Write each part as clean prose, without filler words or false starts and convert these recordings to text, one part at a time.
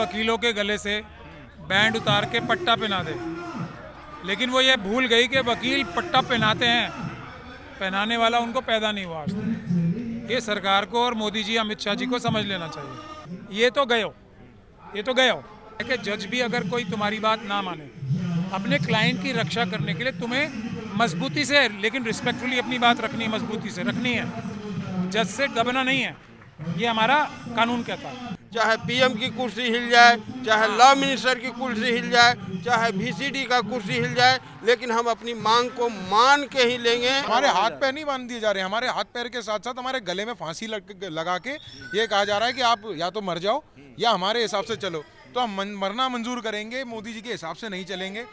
वकीलों के गले से बैंड उतार के पट्टा पहना दे, लेकिन वो ये भूल गई कि वकील पट्टा पहनाते हैं, पहनाने वाला उनको पैदा नहीं हुआ आज तक। ये सरकार को और मोदी जी अमित शाह जी को समझ लेना चाहिए। ये तो गए हो कि जज भी अगर कोई तुम्हारी बात ना माने, अपने क्लाइंट की रक्षा करने के लिए तुम्हें मजबूती से लेकिन रिस्पेक्टफुली अपनी बात रखनी है, मजबूती से रखनी है, जज से दबना नहीं है। ये हमारा कानून कहता है। चाहे पीएम की कुर्सी हिल जाए, चाहे लॉ मिनिस्टर की कुर्सी हिल जाए, चाहे वीसीडी का कुर्सी हिल जाए, लेकिन हम अपनी मांग को मान के ही लेंगे। हमारे हाथ पैर नहीं बांध दिए जा रहे हैं, हमारे हाथ पैर के साथ साथ हमारे गले में फांसी लगा के ये कहा जा रहा है कि आप या तो मर जाओ या हमारे हिसाब से चलो। तो हम मरना मंजूर करेंगे, मोदी जी के हिसाब से नहीं चलेंगे।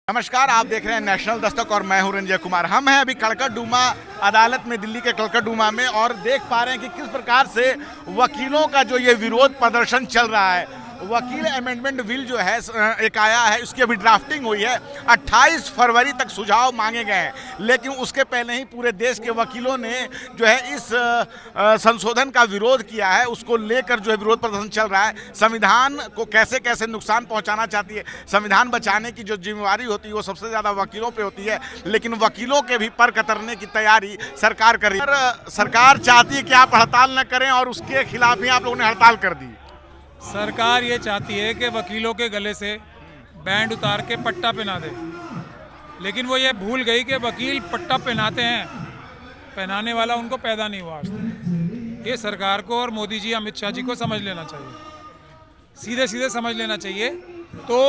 नमस्कार, आप देख रहे हैं नेशनल दस्तक और मैं हूं रंजय कुमार। हम हैं अभी कड़कड़डूमा अदालत में, दिल्ली के कड़कड़डूमा में, और देख पा रहे हैं कि किस प्रकार से वकीलों का जो ये विरोध प्रदर्शन चल रहा है। वकील अमेंडमेंट बिल जो है एक आया है, उसकी अभी ड्राफ्टिंग हुई है। 28 फरवरी तक सुझाव मांगे गए हैं, लेकिन उसके पहले ही पूरे देश के वकीलों ने जो है इस संशोधन का विरोध किया है। उसको लेकर जो है विरोध प्रदर्शन चल रहा है। संविधान को कैसे कैसे नुकसान पहुंचाना चाहती है, संविधान बचाने की जो जिम्मेवारी होती है वो सबसे ज़्यादा वकीलों पे होती है, लेकिन वकीलों के भी पर कतरने की तैयारी सरकार कर रही है। सरकार चाहती है कि आप हड़ताल न करें और उसके खिलाफ ही आप लोगों ने हड़ताल कर दी। सरकार ये चाहती है कि वकीलों के गले से बैंड उतार के पट्टा पहना दे, लेकिन वो ये भूल गई कि वकील पट्टा पहनाते हैं, पहनाने वाला उनको पैदा नहीं हुआ आज तक। ये सरकार को और मोदी जी अमित शाह जी को समझ लेना चाहिए, सीधे सीधे समझ लेना चाहिए। तो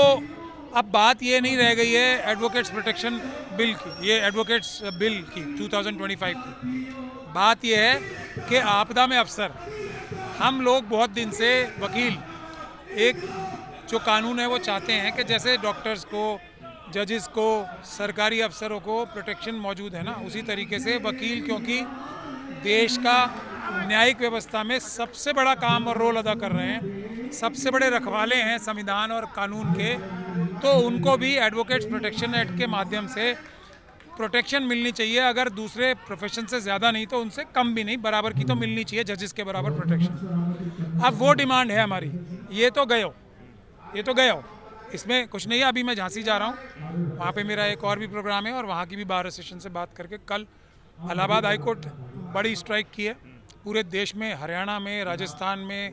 अब बात ये नहीं रह गई है एडवोकेट्स प्रोटेक्शन बिल की, ये एडवोकेट्स बिल की 2025 की। बात ये है कि आपदा में अफसर, हम लोग बहुत दिन से वकील एक जो कानून है वो चाहते हैं कि जैसे डॉक्टर्स को, जजेस को, सरकारी अफसरों को प्रोटेक्शन मौजूद है ना, उसी तरीके से वकील, क्योंकि देश का न्यायिक व्यवस्था में सबसे बड़ा काम और रोल अदा कर रहे हैं, सबसे बड़े रखवाले हैं संविधान और कानून के, तो उनको भी एडवोकेट्स प्रोटेक्शन एक्ट के माध्यम से प्रोटेक्शन मिलनी चाहिए। अगर दूसरे प्रोफेशन से ज़्यादा नहीं तो उनसे कम भी नहीं, बराबर की तो मिलनी चाहिए, जजेस के बराबर प्रोटेक्शन। अब वो डिमांड है हमारी। ये तो गए हो, इसमें कुछ नहीं है। अभी मैं झांसी जा रहा हूँ, वहाँ पे मेरा एक और भी प्रोग्राम है, और वहाँ की भी बार एसोसिएशन से बात करके कल इलाहाबाद हाईकोर्ट बड़ी स्ट्राइक की है पूरे देश में, हरियाणा में, राजस्थान में,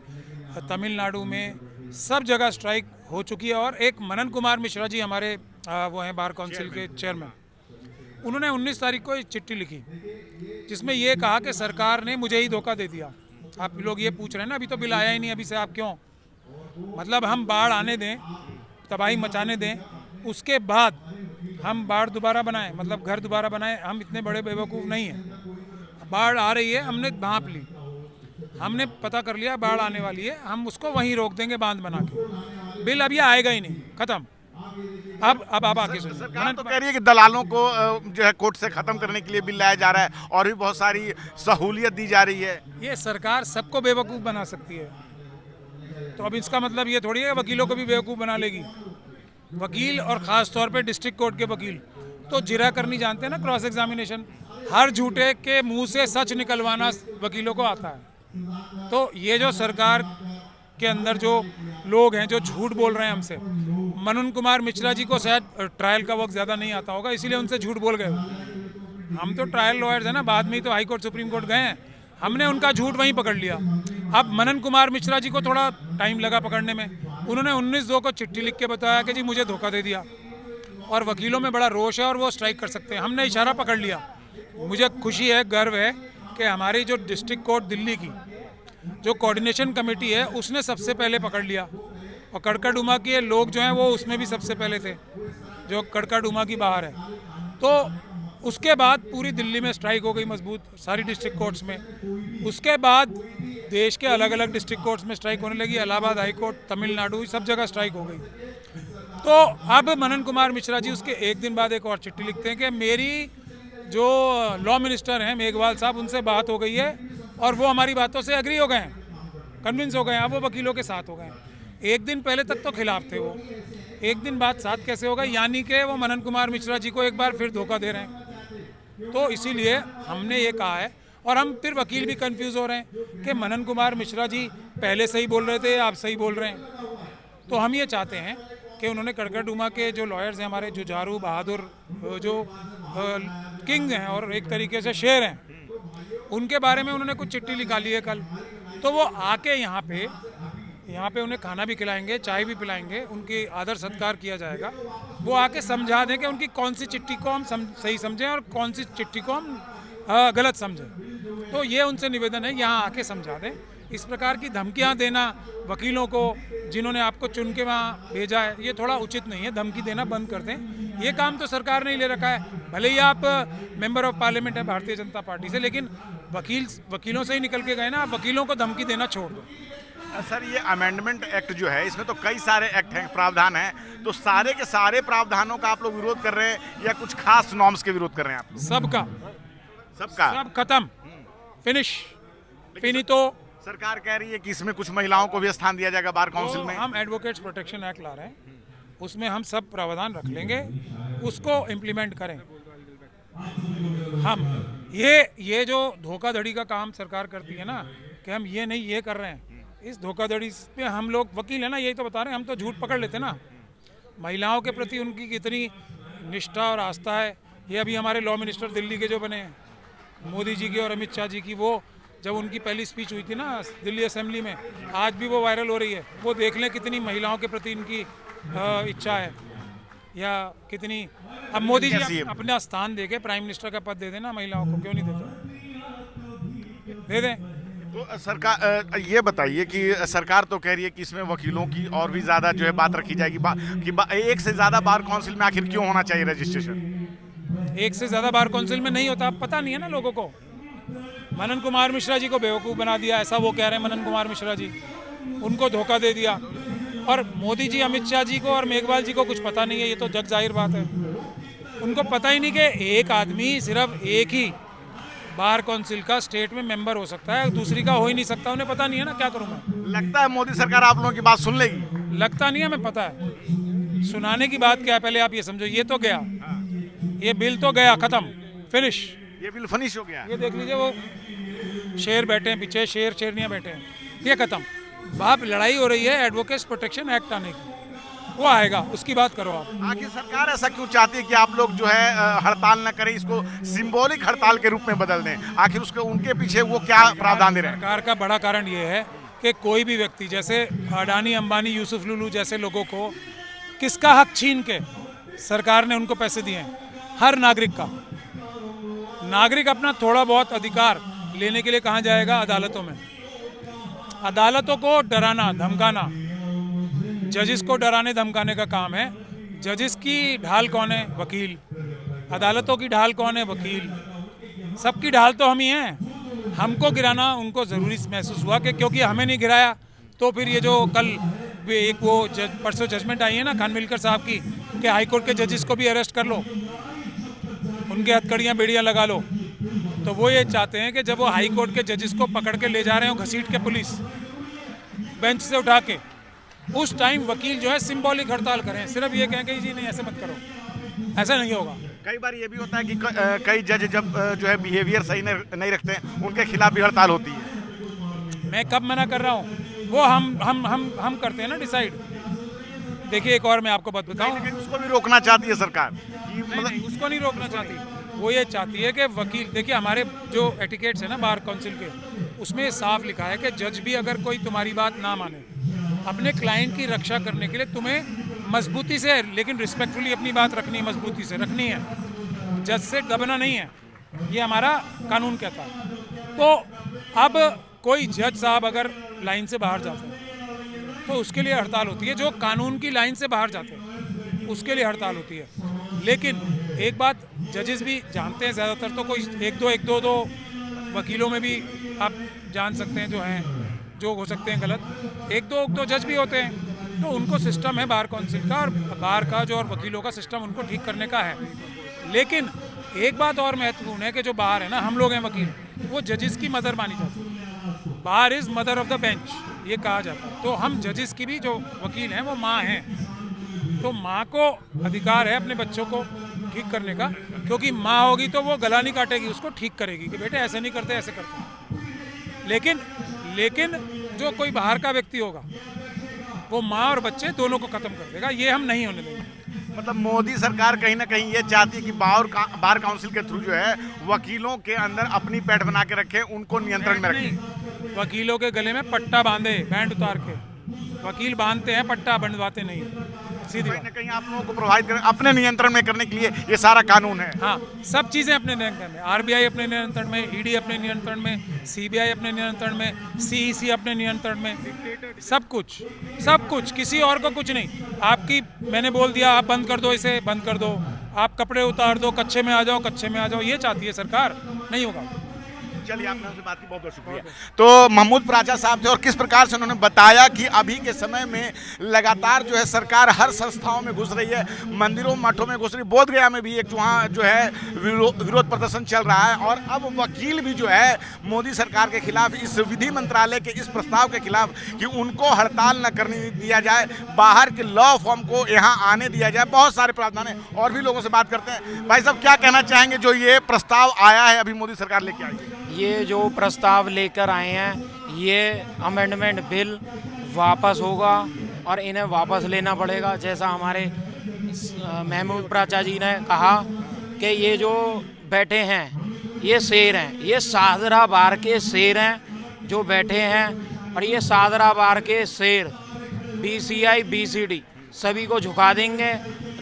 तमिलनाडु में, सब जगह स्ट्राइक हो चुकी है। और एक मनन कुमार मिश्रा जी हमारे वो हैं बार काउंसिल के चेयरमैन, उन्होंने 19 तारीख को एक चिट्ठी लिखी जिसमें ये कहा कि सरकार ने मुझे ही धोखा दे दिया। आप लोग ये पूछ रहे हैं ना, अभी तो बिल आया ही नहीं, अभी से आप क्यों, मतलब हम बाढ़ आने दें, तबाही मचाने दें, उसके बाद हम बाढ़ दोबारा बनाएं, मतलब घर दोबारा बनाएं। हम इतने बड़े बेवकूफ़ नहीं हैं। बाढ़ आ रही है, हमने भांप ली, हमने पता कर लिया बाढ़ आने वाली है, हम उसको वहीं रोक देंगे बांध बना के। बिल अभी आएगा ही नहीं, खत्म। अब आगे सुनिए। सरकार तो कह रही है कि दलालों को जो है कोर्ट से खत्म करने के लिए बिल लाया जा रहा है और भी बहुत सारी सहूलियत दी जा रही है। ये सरकार सबको बेवकूफ़ बना सकती है, तो अब इसका मतलब ये थोड़ी है वकीलों को भी बेवकूफ़ बना लेगी। वकील और ख़ास तौर पे डिस्ट्रिक्ट कोर्ट के वकील तो जिरा करनी जानते हैं ना, क्रॉस एग्जामिनेशन, हर झूठे के मुंह से सच निकलवाना वकीलों को आता है। तो ये जो सरकार के अंदर जो लोग हैं जो झूठ बोल रहे हैं हमसे, मनन कुमार मिश्रा जी को शायद ट्रायल का वक्त ज़्यादा नहीं आता होगा, इसीलिए उनसे झूठ बोल गए। हम तो ट्रायल लॉयर्स हैं ना, बाद में ही तो हाई कोर्ट सुप्रीम कोर्ट गए हैं, हमने उनका झूठ वहीं पकड़ लिया। अब मनन कुमार मिश्रा जी को थोड़ा टाइम लगा पकड़ने में, उन्होंने 19/2 को चिट्ठी लिख के बताया कि जी मुझे धोखा दे दिया, और वकीलों में बड़ा रोष है और वो स्ट्राइक कर सकते हैं। हमने इशारा पकड़ लिया। मुझे खुशी है, गर्व है कि हमारी जो डिस्ट्रिक्ट कोर्ट दिल्ली की जो कोऑर्डिनेशन कमेटी है उसने सबसे पहले पकड़ लिया, और कड़कड़डूमा के लोग जो हैं वो उसमें भी सबसे पहले थे, जो कड़कड़डूमा की बाहर है। तो उसके बाद पूरी दिल्ली में स्ट्राइक हो गई मजबूत, सारी डिस्ट्रिक्ट कोर्ट्स में। उसके बाद देश के अलग अलग डिस्ट्रिक्ट कोर्ट्स में स्ट्राइक होने लगी, इलाहाबाद हाई कोर्ट, तमिलनाडु, सब जगह स्ट्राइक हो गई। तो अब मनन कुमार मिश्रा जी उसके एक दिन बाद एक और चिट्ठी लिखते हैं कि मेरी जो लॉ मिनिस्टर हैं मेघवाल साहब, उनसे बात हो गई है और वो हमारी बातों से एग्री हो गए हैं, कन्विंस हो गए हैं, अब वो वकीलों के साथ हो गए हैं। एक दिन पहले तक तो खिलाफ थे वो, एक दिन बाद साथ कैसे होगा, यानी कि वो मनन कुमार मिश्रा जी को एक बार फिर धोखा दे रहे हैं। तो इसीलिए हमने ये कहा है, और हम फिर वकील भी कंफ्यूज हो रहे हैं कि मनन कुमार मिश्रा जी पहले सही बोल रहे थे, आप सही बोल रहे हैं। तो हम ये चाहते हैं कि उन्होंने कड़कड़डूमा के जो लॉयर्स हैं हमारे, जुझारू बहादुर, जो किंग हैं और एक तरीके से शेर हैं, उनके बारे में उन्होंने कुछ चिट्ठी निकाली है कल, तो वो आके यहाँ पे उन्हें खाना भी खिलाएंगे, चाय भी पिलाएंगे, उनकी आदर सत्कार किया जाएगा। वो आके समझा दें कि उनकी कौन सी चिट्ठी को हम सही समझें और कौन सी चिट्ठी को हम गलत समझें। तो ये उनसे निवेदन है, यहाँ आके समझा दें। इस प्रकार की धमकियाँ देना वकीलों को, जिन्होंने आपको चुन के वहाँ भेजा है, ये थोड़ा उचित नहीं है। धमकी देना बंद कर दें। ये काम तो सरकार ने ही ले रखा है। भले ही आप मेंबर ऑफ पार्लियामेंट है भारतीय जनता पार्टी से, लेकिन वकीलों से ही निकल के गए ना, आप वकीलों को धमकी देना छोड़ दो। सर, ये अमेंडमेंट एक्ट जो है, इसमें तो कई सारे एक्ट हैं, प्रावधान हैं, तो सारे के सारे प्रावधानों का आप लोग विरोध कर रहे हैं या कुछ खास नॉर्म्स के विरोध कर रहे हैं आप? सबका सब खत्म, फिनिश, फिनितो। सरकार कह रही है कि इसमें कुछ महिलाओं को भी स्थान दिया जाएगा बार काउंसिल में। हम एडवोकेट्स प्रोटेक्शन एक्ट ला रहे हैं, उसमें हम सब प्रावधान रख लेंगे, उसको इम्प्लीमेंट करें। हम ये जो धोखाधड़ी का काम सरकार करती है ना, कि हम ये नहीं ये कर रहे हैं, इस धोखाधड़ी पे हम लोग वकील है ना, यही तो बता रहे हैं, हम तो झूठ पकड़ लेते ना। महिलाओं के प्रति उनकी कितनी निष्ठा और आस्था है। ये अभी हमारे लॉ मिनिस्टर दिल्ली के जो बने हैं, मोदी जी की और अमित शाह जी की, वो जब उनकी पहली स्पीच हुई थी ना दिल्ली असेंबली में, आज भी वो वायरल हो रही है। वो देख लें कितनी महिलाओं के प्रति इनकी इच्छा है, या कितनी। अब मोदी जी अपना स्थान देके प्राइम मिनिस्टर का पद दे देना महिलाओं को, क्यों नहीं देते? दे दें। तो सरकार ये बताइए कि सरकार तो कह रही है कि इसमें वकीलों की और भी ज़्यादा जो है बात रखी जाएगी, एक से ज़्यादा बार काउंसिल में आखिर क्यों होना चाहिए रजिस्ट्रेशन? एक से ज़्यादा बार काउंसिल में नहीं होता, पता नहीं है ना लोगों को। मनन कुमार मिश्रा जी को बेवकूफ़ बना दिया, ऐसा वो कह रहे हैं। मनन कुमार मिश्रा जी, उनको धोखा दे दिया। और मोदी जी, अमित शाह जी को और मेघवाल जी को कुछ पता नहीं है, ये तो जग जाहिर बात है। उनको पता ही नहीं कि एक आदमी सिर्फ एक ही बार काउंसिल का स्टेट में मेंबर हो सकता है, दूसरी का हो ही नहीं सकता। उन्हें पता नहीं है ना, क्या करूँ मैं? लगता है मोदी सरकार आप लोगों की बात सुन लेगी? लगता नहीं है, हमें पता है। सुनाने की बात क्या है, पहले आप ये समझो। ये तो गया, ये बिल तो गया, खत्म, फिनिश। ये बिल फिनिश हो गया। ये देख लीजिए, वो शेर बैठे हैं पीछे, शेरनियाँ बैठे हैं, ये खत्म। बाप लड़ाई हो रही है एडवोकेट्स प्रोटेक्शन एक्ट आने की, वो आएगा, उसकी बात करो आप। आखिर सरकार ऐसा क्यों चाहती है कि आप लोग जो है हड़ताल न करें, इसको सिंबॉलिक हड़ताल के रूप में बदल दें? आखिर उसके उनके पीछे वो क्या प्रावधान दे रहे हैं? सरकार का बड़ा कारण ये है कि कोई भी व्यक्ति, जैसे अडानी, अंबानी, यूसुफ लुलू जैसे लोगों को किसका हक छीन के सरकार ने उनको पैसे दिए हैं? हर नागरिक का। नागरिक अपना थोड़ा बहुत अधिकार लेने के लिए कहाँ जाएगा? अदालतों में। अदालतों को डराना धमकाना, जजिस को डराने धमकाने का काम है। जजिस की ढाल कौन है? वकील। अदालतों की ढाल कौन है? वकील। सबकी ढाल तो हम ही हैं। हमको गिराना उनको ज़रूरी महसूस हुआ कि क्योंकि हमें नहीं गिराया, तो फिर ये जो कल एक वो परसों जजमेंट आई है ना खानविलकर साहब की, कि हाईकोर्ट के जजिस को भी अरेस्ट कर लो, उनके हथकड़ियाँ बेड़ियाँ लगा लो। तो वो ये चाहते हैं कि जब वो हाई कोर्ट के जजिस को पकड़ के ले जा रहे हो घसीट के पुलिस बेंच से उठा के, उस टाइम वकील जो है सिंबॉलिक हड़ताल करें, सिर्फ ये कहें कि जी नहीं ऐसे मत करो। ऐसा नहीं होगा। कई बार ये भी होता है कि कई जज जब जो है बिहेवियर सही नहीं रखते हैं, उनके खिलाफ भी हड़ताल होती है। मैं कब मना कर रहा हूँ? वो हम करते हैं ना डिसाइड। देखिए, एक और मैं आपको बात बताऊँ, उसको भी रोकना चाहती है सरकार। नहीं, उसको नहीं रोकना चाहती। वो ये चाहती है कि वकील, देखिए हमारे जो एटिकेट्स है ना बार काउंसिल के, उसमें साफ लिखा है कि जज भी अगर कोई तुम्हारी बात ना माने, अपने क्लाइंट की रक्षा करने के लिए तुम्हें मजबूती से, लेकिन रिस्पेक्टफुली अपनी बात रखनी है, मजबूती से रखनी है, जज से दबना नहीं है। ये हमारा कानून कहता है। तो अब कोई जज साहब अगर लाइन से बाहर जाते हैं तो उसके लिए हड़ताल होती है। जो कानून की लाइन से बाहर जाते हैं उसके लिए हड़ताल होती है। लेकिन एक बात जजेस भी जानते हैं, ज़्यादातर तो कोई एक दो वकीलों में भी आप जान सकते हैं जो हैं, जो हो सकते हैं गलत, एक दो जज भी होते हैं। तो उनको सिस्टम है बार काउंसिल का और बार का जो और वकीलों का सिस्टम उनको ठीक करने का है। लेकिन एक बात और महत्वपूर्ण है कि जो बार है ना, हम लोग हैं वकील, वो जजेस की मदर मानी जाती है। Bar is mother of the bench, ये कहा जाता है। तो हम जजेस की भी जो वकील हैं वो माँ हैं। तो माँ को अधिकार है अपने बच्चों को ठीक करने का। क्योंकि माँ होगी तो वो गला नहीं काटेगी, उसको ठीक करेगी कि बेटे ऐसे नहीं करते, ऐसे करते। लेकिन जो कोई बाहर का व्यक्ति होगा वो माँ और बच्चे दोनों को खत्म कर देगा, ये हम नहीं होने देंगे। मतलब मोदी सरकार कहीं ना कहीं ये चाहती है कि बार काउंसिल के थ्रू जो है वकीलों के अंदर अपनी पैठ बना के रखे, उनको नियंत्रण में रखें। वकीलों के गले में पट्टा बांधे, बैंड उतार के। वकील बांधते हैं, पट्टा बंधवाते नहीं, सीधी कहीं बात। ना कहीं आप लोगों को प्रोवाइड करें, अपने नियंत्रण में करने के लिए ये सारा कानून है। हाँ, सब चीज़ें अपने नियंत्रण में, आरबीआई अपने नियंत्रण में, ईडी अपने नियंत्रण में, सीबीआई अपने नियंत्रण में, सीईसी अपने नियंत्रण में, सब कुछ, किसी और को कुछ नहीं। आपकी मैंने बोल दिया आप बंद कर दो, इसे बंद कर दो, आप कपड़े उतार दो, कच्चे में आ जाओ, ये चाहती है सरकार, नहीं होगा। चलिए, आपने हमसे बात की, बहुत बहुत शुक्रिया। तो महमूद प्राचा साहब थे और किस प्रकार से उन्होंने बताया कि अभी के समय में लगातार जो है सरकार हर संस्थाओं में घुस रही है, मंदिरों मठों में घुस रही। बोध गया में भी एक वहाँ जो है विरोध प्रदर्शन चल रहा है और अब वकील भी जो है मोदी सरकार के खिलाफ, इस विधि मंत्रालय के इस प्रस्ताव के खिलाफ कि उनको हड़ताल न करने दिया जाए, बाहर के लॉ फॉर्म को यहाँ आने दिया जाए, बहुत सारे प्रावधान है। और भी लोगों से बात करते हैं। भाई साहब, क्या कहना चाहेंगे जो ये प्रस्ताव आया है, अभी मोदी सरकार लेके आई है? ये जो प्रस्ताव लेकर आए हैं, ये अमेंडमेंट बिल वापस होगा और इन्हें वापस लेना पड़ेगा। जैसा हमारे महमूद प्राचा जी ने कहा कि ये जो बैठे हैं ये शेर हैं, ये शाहदरा बार के शेर हैं जो बैठे हैं, और ये शाहदरा बार के शेर बीसीआई बीसीडी सभी को झुका देंगे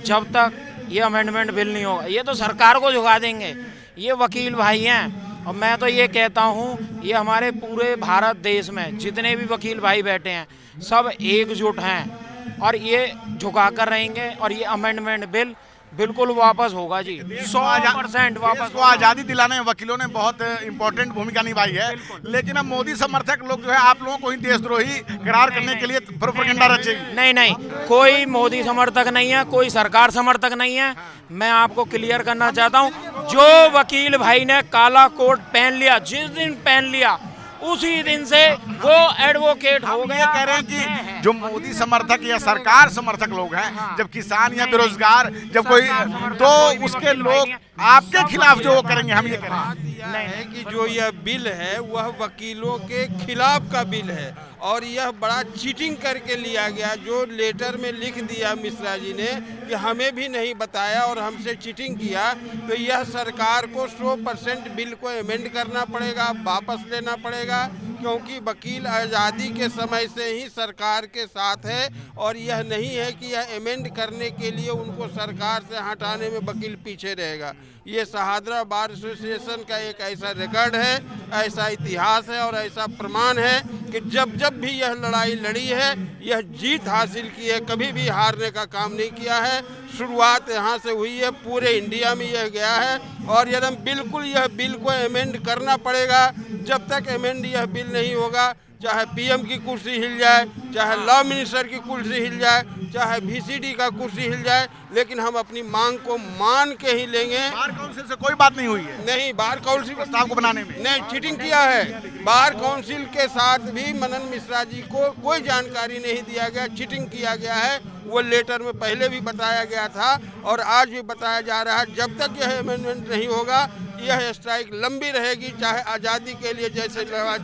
जब तक ये अमेंडमेंट बिल नहीं होगा। ये तो सरकार को झुका देंगे, ये वकील भाई हैं। और मैं तो ये कहता हूँ, ये हमारे पूरे भारत देश में जितने भी वकील भाई बैठे हैं सब एकजुट हैं और ये झुका कर रहेंगे, और ये अमेंडमेंट बिल बिल्कुल वापस होगा जी, 100% वापस को आज़ादी दिलाने में वकीलों ने बहुत इंपॉर्टेंट भूमिका निभाई है। लेकिन अब मोदी समर्थक लोग जो है आप लोगों को ही देशद्रोही करार करने के लिए प्रोपेगेंडा रचेगी। नहीं, कोई मोदी समर्थक नहीं है, कोई सरकार समर्थक नहीं है। मैं आपको क्लियर करना चाहता हूँ, जो वकील भाई ने काला कोट पहन लिया, जिस दिन पहन लिया उसी दिन से वो एडवोकेट हो गया। कह रहे हैं कि जो मोदी समर्थक या सरकार समर्थक लोग हैं, जब किसान या बेरोजगार जब कोई, तो उसके लोग आपके खिलाफ जो वो करेंगे, हम ये कह रहे हैं है कि जो यह बिल है वह वकीलों के खिलाफ का बिल है और यह बड़ा चीटिंग करके लिया गया। जो लेटर में लिख दिया मिश्रा जी ने कि हमें भी नहीं बताया और हमसे चीटिंग किया, तो यह सरकार को 100% बिल को अमेंड करना पड़ेगा, वापस लेना पड़ेगा, क्योंकि वकील आज़ादी के समय से ही सरकार के साथ है और यह नहीं है कि यह अमेंड करने के लिए उनको सरकार से हटाने में वकील पीछे रहेगा। ये शाहदरा बार एसोसिएशन का एक ऐसा रिकॉर्ड है, ऐसा इतिहास है और ऐसा प्रमाण है कि जब जब भी यह लड़ाई लड़ी है यह जीत हासिल की है, कभी भी हारने का काम नहीं किया है। शुरुआत यहाँ से हुई है, पूरे इंडिया में यह गया है और एकदम बिल्कुल यह बिल को अमेंड करना पड़ेगा। जब तक अमेंड यह बिल नहीं होगा, चाहे पीएम की कुर्सी हिल जाए, चाहे लॉ मिनिस्टर की कुर्सी हिल जाए, चाहे बीसीडी का कुर्सी हिल जाए, लेकिन हम अपनी मांग को मान के ही लेंगे। बार काउंसिल से कोई बात नहीं हुई है? नहीं, बार काउंसिल प्रस्ताव को बनाने में नहीं, चीटिंग किया है। बार काउंसिल के साथ भी मनन मिश्रा जी को कोई जानकारी नहीं दिया गया, चीटिंग किया गया है। वो लेटर में पहले भी बताया गया था और आज भी बताया जा रहा है। जब तक यह अमेंडमेंट नहीं होगा यह स्ट्राइक लंबी रहेगी, चाहे आज़ादी के लिए जैसे लड़ाई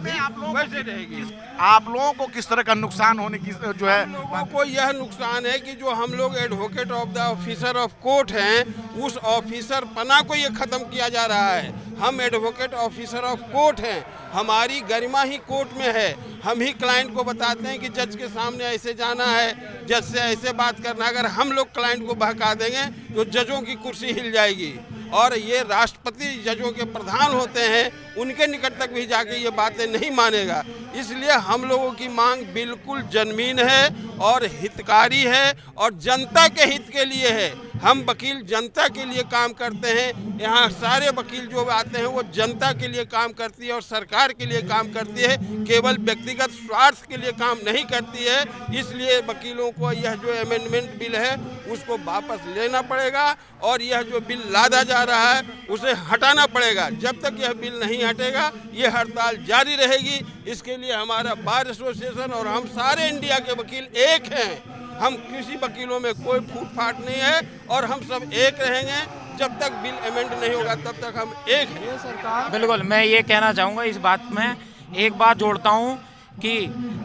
वैसे रहेगी। आप लोगों को किस तरह का नुकसान होने की जो है? हम लोगों को यह नुकसान है कि जो हम लोग advocate of the officer of court हैं, उस ऑफिसर पना को ये ख़त्म किया जा रहा है। हम एडवोकेट ऑफिसर ऑफ कोर्ट हैं, हमारी गरिमा ही कोर्ट में है। हम ही क्लाइंट को बताते हैं कि जज के सामने ऐसे जाना है, जज से ऐसे बात करना। अगर हम लोग क्लाइंट को बहका देंगे तो जजों की कुर्सी हिल जाएगी और ये राष्ट्रपति जजों के प्रधान होते हैं, उनके निकट तक भी जाके ये बातें नहीं मानेगा। इसलिए हम लोगों की मांग बिल्कुल जनमीन है और हितकारी है और जनता के हित के लिए है। हम वकील जनता के लिए काम करते हैं। यहाँ सारे वकील जो आते हैं वो जनता के लिए काम करती है और सरकार के लिए काम करती है, केवल व्यक्तिगत स्वार्थ के लिए काम नहीं करती है। इसलिए वकीलों को यह जो अमेंडमेंट बिल है उसको वापस लेना पड़ेगा और यह जो बिल लादा जा रहा है उसे हटाना पड़ेगा। जब तक यह बिल नहीं हटेगा ये हड़ताल जारी रहेगी। इसके लिए हमारा बार एसोसिएशन और हम सारे इंडिया के वकील एक हैं। हम किसी वकीलों में कोई फूट फाट नहीं है और हम सब एक रहेंगे। जब तक बिल अमेंड नहीं होगा तब तक हम एक हैं। बिल्कुल, मैं ये कहना चाहूँगा इस बात में एक बात जोड़ता हूँ कि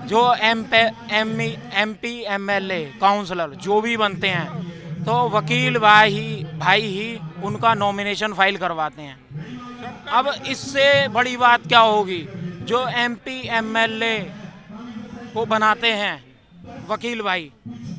जो MP MLA काउंसलर जो भी बनते हैं तो वकील भाई ही उनका नॉमिनेशन फाइल करवाते हैं। अब इससे बड़ी बात क्या होगी, जो MP MLA को बनाते हैं वकील भाई,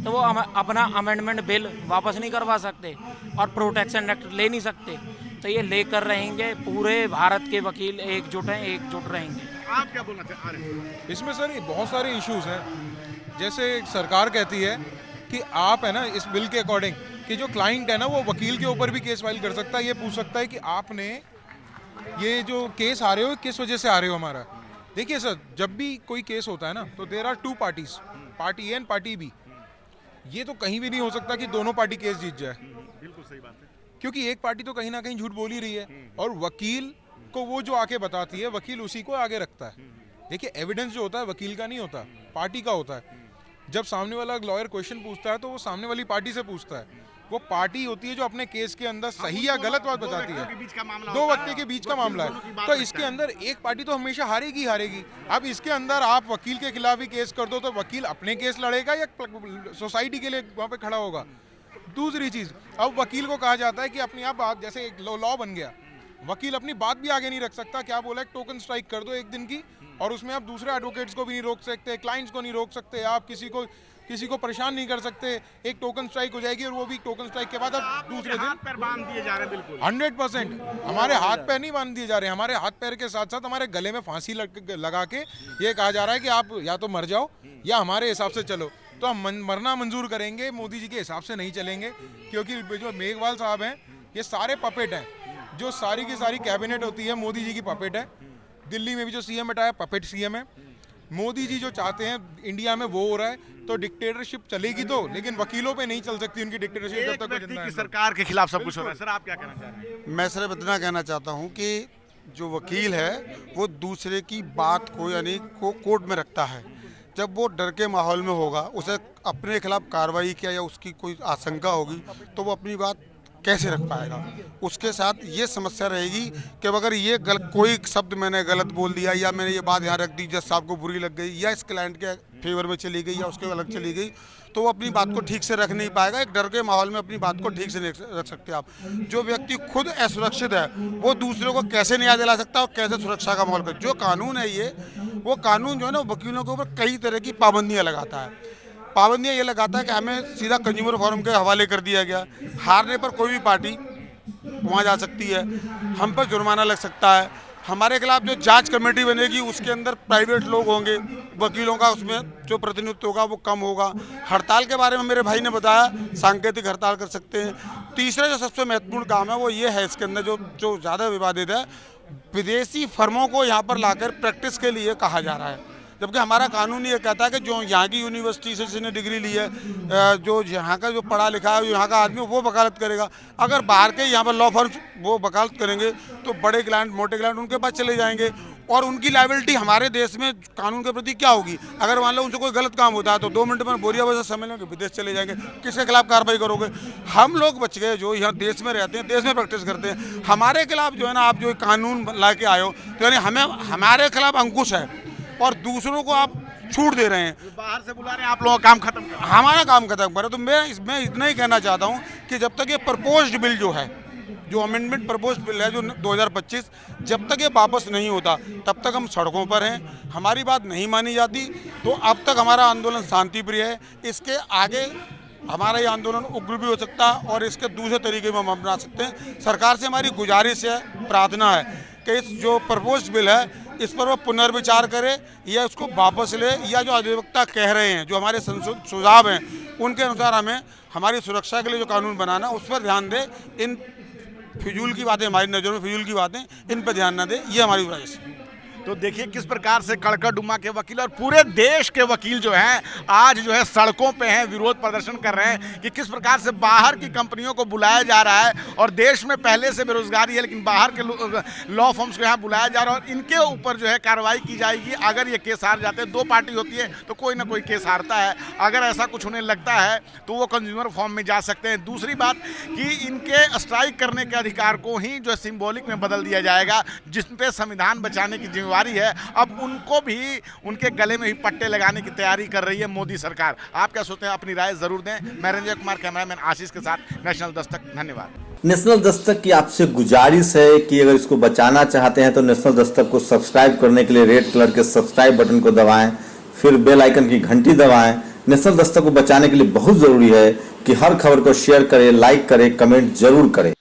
तो वो अपना अमेंडमेंट बिल वापस नहीं करवा सकते और प्रोटेक्शन एक्ट ले नहीं सकते। तो ये लेकर रहेंगे, पूरे भारत के वकील एकजुट हैं, एकजुट रहेंगे। आप क्या बोलना चाहते हैं? इसमें सर ये बहुत सारे इश्यूज हैं। जैसे सरकार कहती है कि आप है ना इस बिल के अकॉर्डिंग कि जो क्लाइंट है ना वो वकील के ऊपर भी केस फाइल कर सकता है, ये पूछ सकता है कि आपने ये जो केस आ रहे हो किस वजह से आ रहे हो हमारा। देखिए सर, जब भी कोई केस होता है ना तो there are two parties, party A and party B. ये तो कहीं भी नहीं हो सकता कि दोनों पार्टी केस जीत जाए, बिल्कुल सही बात है। क्योंकि एक पार्टी तो कहीं ना कहीं झूठ बोल ही रही है और वकील को वो जो आके बताती है वकील उसी को आगे रखता है। देखिए एविडेंस जो होता है वकील का नहीं होता, पार्टी का होता है। जब सामने वाला लॉयर क्वेश्चन पूछता है तो वो सामने वाली पार्टी से पूछता है, वो पार्टी होती है जो अपने केस के अंदर सही या गलत बात बताती है। दो व्यक्ति के बीच का मामला है, तो इसके अंदर एक पार्टी तो हमेशा हारेगी हारेगी। अब इसके अंदर आप वकील के खिलाफ ही केस कर दो तो वकील अपने केस लड़ेगा या सोसाइटी के लिए वहाँ पे खड़ा होगा। दूसरी चीज, अब वकील को कहा जाता है कि अपनी आप बात, जैसे एक लॉ बन गया, वकील अपनी बात भी आगे नहीं रख सकता। क्या बोला, एक टोकन स्ट्राइक कर दो एक दिन की, और उसमें आप दूसरे एडवोकेट्स को भी नहीं रोक सकते, क्लाइंट्स को नहीं रोक सकते, आप किसी को परेशान नहीं कर सकते। एक टोकन स्ट्राइक हो जाएगी और वो भी टोकन स्ट्राइक के बाद आप दूसरे दिन पैर बांध दिए जा रहे हैं। बिल्कुल 100% हमारे हाथ पैर नहीं बांध दिए जा रहे हैं, हमारे हाथ पैर के साथ साथ हमारे गले में फांसी लगा के ये कहा जा रहा है कि आप या तो मर जाओ या हमारे हिसाब से चलो। तो हम मरना मंजूर करेंगे, मोदी जी के हिसाब से नहीं चलेंगे। क्योंकि जो मेघवाल साहब हैं ये सारे पपेट हैं, जो सारी की सारी कैबिनेट होती है मोदी जी की पपेट है। दिल्ली में भी जो सीएम बैठा है पपेट सीएम है। मोदी जी जो चाहते हैं इंडिया में वो हो रहा है। तो डिक्टेटरशिप चलेगी तो, लेकिन वकीलों पे नहीं चल सकती उनकी डिक्टेटरशिप जब तक वो जिंदा है। सरकार के खिलाफ सब कुछ हो रहा है। सर आप क्या कहना चाह रहे हैं? मैं सिर्फ इतना कहना चाहता हूं कि जो वकील है वो दूसरे की बात को यानी को कोर्ट में रखता है। जब वो डर के माहौल में होगा, उसे अपने खिलाफ कार्रवाई किया या उसकी कोई आशंका होगी तो वो अपनी बात कैसे रख पाएगा। उसके साथ ये समस्या रहेगी कि अगर ये कोई शब्द मैंने गलत बोल दिया या मैंने ये बात यहाँ रख दी, जज साहब को बुरी लग गई या इस क्लाइंट के फेवर में चली गई या उसके अलग चली गई, तो वो अपनी बात को ठीक से रख नहीं पाएगा। एक डर के माहौल में अपनी बात को ठीक से नहीं रख सकते आप। जो व्यक्ति खुद असुरक्षित है वो दूसरों को कैसे न्याय दिला सकता है और कैसे सुरक्षा का माहौल कर। जो कानून है ये, वो कानून जो है ना वकीलों के ऊपर कई तरह की पाबंदियाँ लगाता है। पाबंदियाँ ये लगाता है कि हमें सीधा कंज्यूमर फोरम के हवाले कर दिया गया। हारने पर कोई भी पार्टी वहाँ जा सकती है, हम पर जुर्माना लग सकता है। हमारे खिलाफ जो जांच कमेटी बनेगी उसके अंदर प्राइवेट लोग होंगे, वकीलों का उसमें जो प्रतिनिधित्व होगा वो कम होगा। हड़ताल के बारे में मेरे भाई ने बताया, सांकेतिक हड़ताल कर सकते हैं। तीसरा जो सबसे महत्वपूर्ण काम है वो ये है, इसके अंदर जो ज़्यादा विवादित है, विदेशी फर्मों को यहाँ पर लाकर प्रैक्टिस के लिए कहा जा रहा है। जबकि हमारा कानून ये कहता है कि जो यहाँ की यूनिवर्सिटी से जिसने डिग्री ली है, जो यहाँ का जो पढ़ा लिखा है, यहाँ का आदमी वो वकालत करेगा। अगर बाहर के यहाँ पर लॉ फर्म वो वकालत करेंगे तो बड़े क्लाइंट, मोटे क्लाइंट उनके पास चले जाएंगे और उनकी लायबिलिटी हमारे देश में कानून के प्रति क्या होगी। अगर मान लो उनसे कोई गलत काम होता है तो 2 मिनट में बोरिया वजह समझ लेंगे, विदेश चले जाएंगे। किसके खिलाफ कार्रवाई करोगे? हम लोग बच गए जो यहाँ देश में रहते हैं, देश में प्रैक्टिस करते हैं। हमारे खिलाफ जो है ना आप जो कानून ला के आए हो तो यानी हमारे खिलाफ अंकुश है और दूसरों को आप छूट दे रहे हैं। बाहर से बुला रहे हैं आप लोगों का काम खत्म करो, हमारा काम खत्म करो। तो मैं इसमें इतना ही कहना चाहता हूँ कि जब तक ये प्रपोज्ड बिल जो है, जो अमेंडमेंट प्रपोज्ड बिल है जो 2025, जब तक ये वापस नहीं होता तब तक हम सड़कों पर हैं। हमारी बात नहीं मानी जाती तो अब तक हमारा आंदोलन शांतिप्रिय है। इसके आगे हमारा ये आंदोलन उग्र भी हो सकता है और इसके दूसरे तरीके में हम अपना सकते हैं। सरकार से हमारी गुजारिश है, प्रार्थना है कि इस जो प्रपोज्ड बिल है इस पर वो पुनर्विचार करे या उसको वापस ले, या जो अधिवक्ता कह रहे हैं, जो हमारे सुझाव हैं उनके अनुसार हमें हमारी सुरक्षा के लिए जो कानून बनाना उस पर ध्यान दे। इन फिजूल की बातें, हमारी नज़रों में फिजूल की बातें, इन पर ध्यान ना दे, ये हमारी गुजारिश है। तो देखिए किस प्रकार से कड़कड़डुमा के वकील और पूरे देश के वकील जो हैं आज जो है सड़कों पे हैं, विरोध प्रदर्शन कर रहे हैं कि किस प्रकार से बाहर की कंपनियों को बुलाया जा रहा है और देश में पहले से बेरोजगारी है लेकिन बाहर के लॉ फर्म्स को यहाँ बुलाया जा रहा है और इनके ऊपर जो है कार्रवाई की जाएगी। अगर ये केस हार जाते हैं, दो पार्टी होती है तो कोई ना कोई केस हारता है, अगर ऐसा कुछ उन्हें लगता है तो वो कंज्यूमर फॉर्म में जा सकते हैं। दूसरी बात कि इनके स्ट्राइक करने के अधिकार को ही जो सिंबॉलिक में बदल दिया जाएगा, जिस पे संविधान बचाने की जिम्मेवारी है, अब उनको भी उनके गले में ही पट्टे लगाने की तैयारी कर रही है मोदी सरकार। आप क्या सोचते हैं? अपनी राय जरूर दें। मैं रंजय कुमार, कैमरामैन आशीष के साथ, नेशनल दस्तक। धन्यवाद। नेशनल दस्तक की आपसे गुजारिश है कि अगर इसको बचाना चाहते हैं तो नेशनल दस्तक को सब्सक्राइब करने के लिए रेड कलर के सब्सक्राइब बटन को दबाएं, फिर बेल आइकन की घंटी दबाएं। नेशनल दस्तक को बचाने के लिए बहुत जरूरी है कि हर खबर को शेयर करें, लाइक करें, कमेंट जरूर करें।